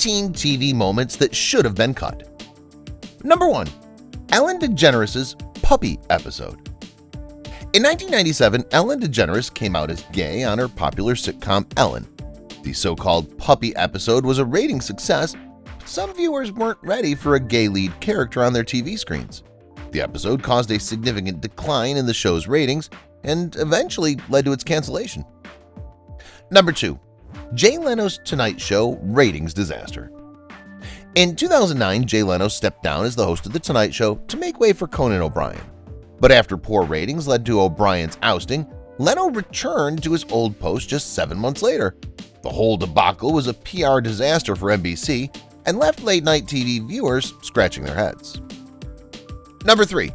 18 TV moments that should have been cut. Number 1. Ellen DeGeneres' Puppy episode. In 1997, Ellen DeGeneres came out as gay on her popular sitcom Ellen. The so-called Puppy episode was a rating success, but some viewers weren't ready for a gay lead character on their TV screens. The episode caused a significant decline in the show's ratings and eventually led to its cancellation. Number 2. Jay Leno's Tonight Show ratings disaster. In 2009, Jay Leno stepped down as the host of The Tonight Show to make way for Conan O'Brien. But after poor ratings led to O'Brien's ousting, Leno returned to his old post just 7 months later. The whole debacle was a PR disaster for NBC and left late-night TV viewers scratching their heads. Number 3.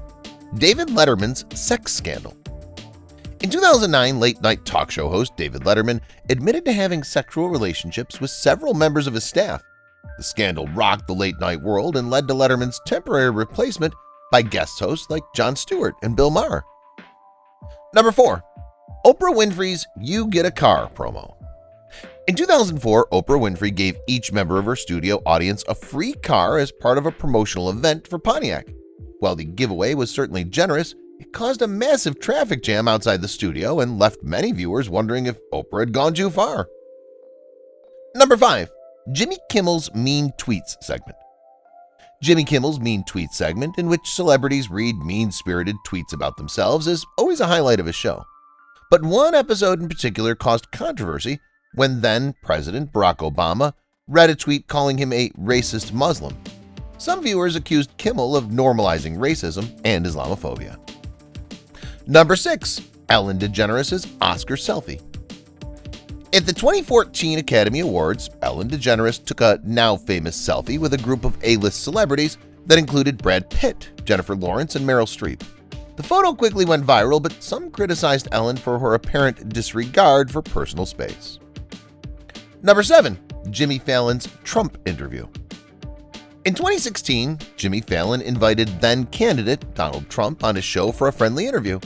David Letterman's sex scandal. In 2009, late-night talk show host David Letterman admitted to having sexual relationships with several members of his staff. The scandal rocked the late-night world and led to Letterman's temporary replacement by guest hosts like Jon Stewart and Bill Maher. Number 4. Oprah Winfrey's You Get a Car promo. In 2004, Oprah Winfrey gave each member of her studio audience a free car as part of a promotional event for Pontiac. While the giveaway was certainly generous, it caused a massive traffic jam outside the studio and left many viewers wondering if Oprah had gone too far. Number 5. Jimmy Kimmel's Mean Tweets segment. Jimmy Kimmel's Mean Tweets segment, in which celebrities read mean-spirited tweets about themselves, is always a highlight of his show. But one episode in particular caused controversy when then-President Barack Obama read a tweet calling him a racist Muslim. Some viewers accused Kimmel of normalizing racism and Islamophobia. Number 6. Ellen DeGeneres' Oscar selfie. At the 2014 Academy Awards, Ellen DeGeneres took a now-famous selfie with a group of A-list celebrities that included Brad Pitt, Jennifer Lawrence, and Meryl Streep. The photo quickly went viral, but some criticized Ellen for her apparent disregard for personal space. Number 7. Jimmy Fallon's Trump interview. In 2016, Jimmy Fallon invited then-candidate Donald Trump on his show for a friendly interview.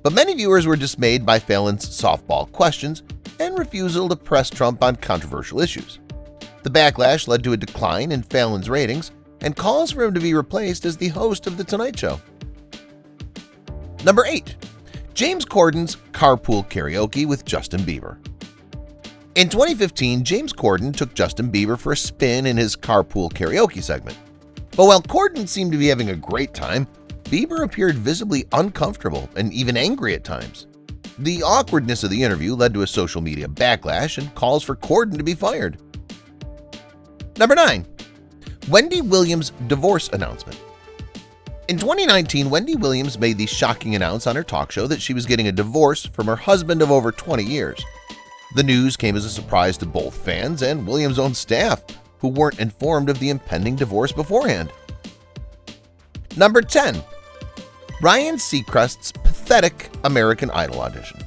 But many viewers were dismayed by Fallon's softball questions and refusal to press Trump on controversial issues. The backlash led to a decline in Fallon's ratings and calls for him to be replaced as the host of The Tonight Show. Number 8. James Corden's Carpool Karaoke with Justin Bieber. In 2015, James Corden took Justin Bieber for a spin in his Carpool Karaoke segment. But while Corden seemed to be having a great time, Bieber appeared visibly uncomfortable and even angry at times. The awkwardness of the interview led to a social media backlash and calls for Corden to be fired. Number 9. Wendy Williams' divorce announcement. In 2019, Wendy Williams made the shocking announcement on her talk show that she was getting a divorce from her husband of over 20 years. The news came as a surprise to both fans and Williams' own staff, who weren't informed of the impending divorce beforehand. Number 10. Ryan Seacrest's pathetic American Idol audition.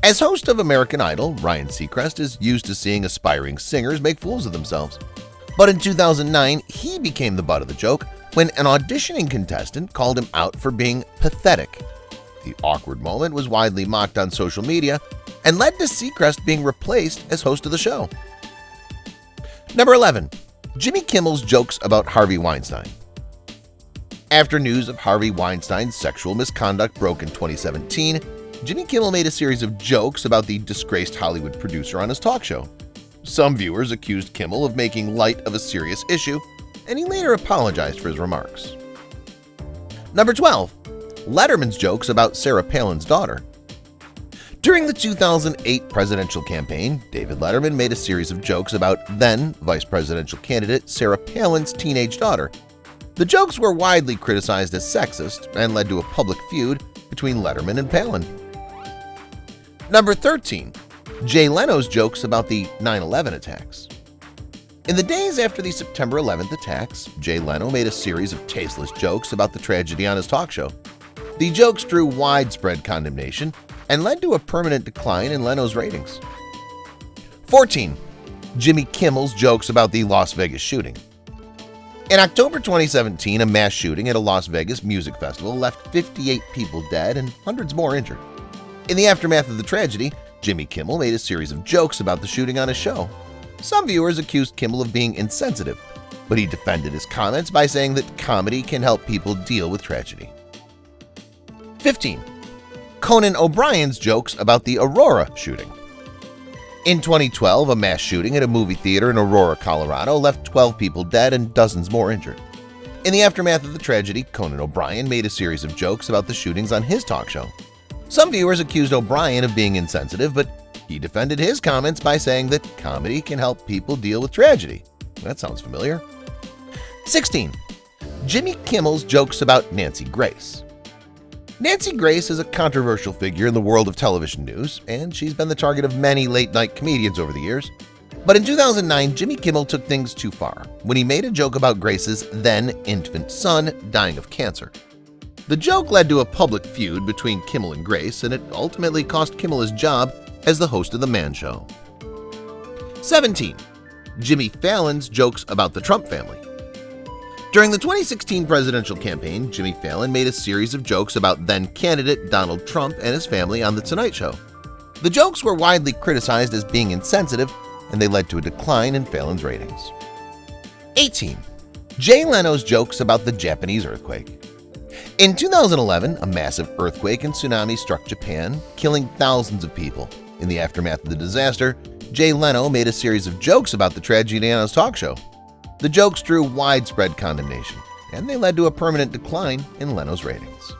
As host of American Idol, Ryan Seacrest is used to seeing aspiring singers make fools of themselves. But in 2009, he became the butt of the joke when an auditioning contestant called him out for being pathetic. The awkward moment was widely mocked on social media and led to Seacrest being replaced as host of the show. Number 11. Jimmy Kimmel's jokes about Harvey Weinstein. After news of Harvey Weinstein's sexual misconduct broke in 2017, Jimmy Kimmel made a series of jokes about the disgraced Hollywood producer on his talk show. Some viewers accused Kimmel of making light of a serious issue, and he later apologized for his remarks. Number 12. Letterman's jokes about Sarah Palins' daughter. During the 2008 presidential campaign, David Letterman made a series of jokes about then-vice presidential candidate Sarah Palin's teenage daughter. The jokes were widely criticized as sexist and led to a public feud between Letterman and Palin. Number 13. Jay Leno's jokes about the 9/11 attacks. In the days after the September 11th attacks, Jay Leno made a series of tasteless jokes about the tragedy on his talk show. The jokes drew widespread condemnation and led to a permanent decline in Leno's ratings. 14. Jimmy Kimmel's jokes about the Las Vegas shooting. In October 2017, a mass shooting at a Las Vegas music festival left 58 people dead and hundreds more injured. In the aftermath of the tragedy, Jimmy Kimmel made a series of jokes about the shooting on his show. Some viewers accused Kimmel of being insensitive, but he defended his comments by saying that comedy can help people deal with tragedy. 15. Conan OBriens jokes about the Aurora shooting. In 2012, a mass shooting at a movie theater in Aurora, Colorado left 12 people dead and dozens more injured. In the aftermath of the tragedy, Conan O'Brien made a series of jokes about the shootings on his talk show. Some viewers accused O'Brien of being insensitive, but he defended his comments by saying that comedy can help people deal with tragedy. That sounds familiar. 16. Jimmy Kimmel's jokes about Nancy Grace. Nancy Grace is a controversial figure in the world of television news, and she's been the target of many late-night comedians over the years. But in 2009, Jimmy Kimmel took things too far when he made a joke about Grace's then-infant son dying of cancer. The joke led to a public feud between Kimmel and Grace, and it ultimately cost Kimmel his job as the host of The Man Show. 17. Jimmy Fallon's jokes about the Trump family. During the 2016 presidential campaign, Jimmy Fallon made a series of jokes about then-candidate Donald Trump and his family on The Tonight Show. The jokes were widely criticized as being insensitive, and they led to a decline in Fallon's ratings. 18. Jay Leno's jokes about the Japanese earthquake. In 2011, a massive earthquake and tsunami struck Japan, killing thousands of people. In the aftermath of the disaster, Jay Leno made a series of jokes about the tragedy on his talk show. The jokes drew widespread condemnation, and they led to a permanent decline in Leno's ratings.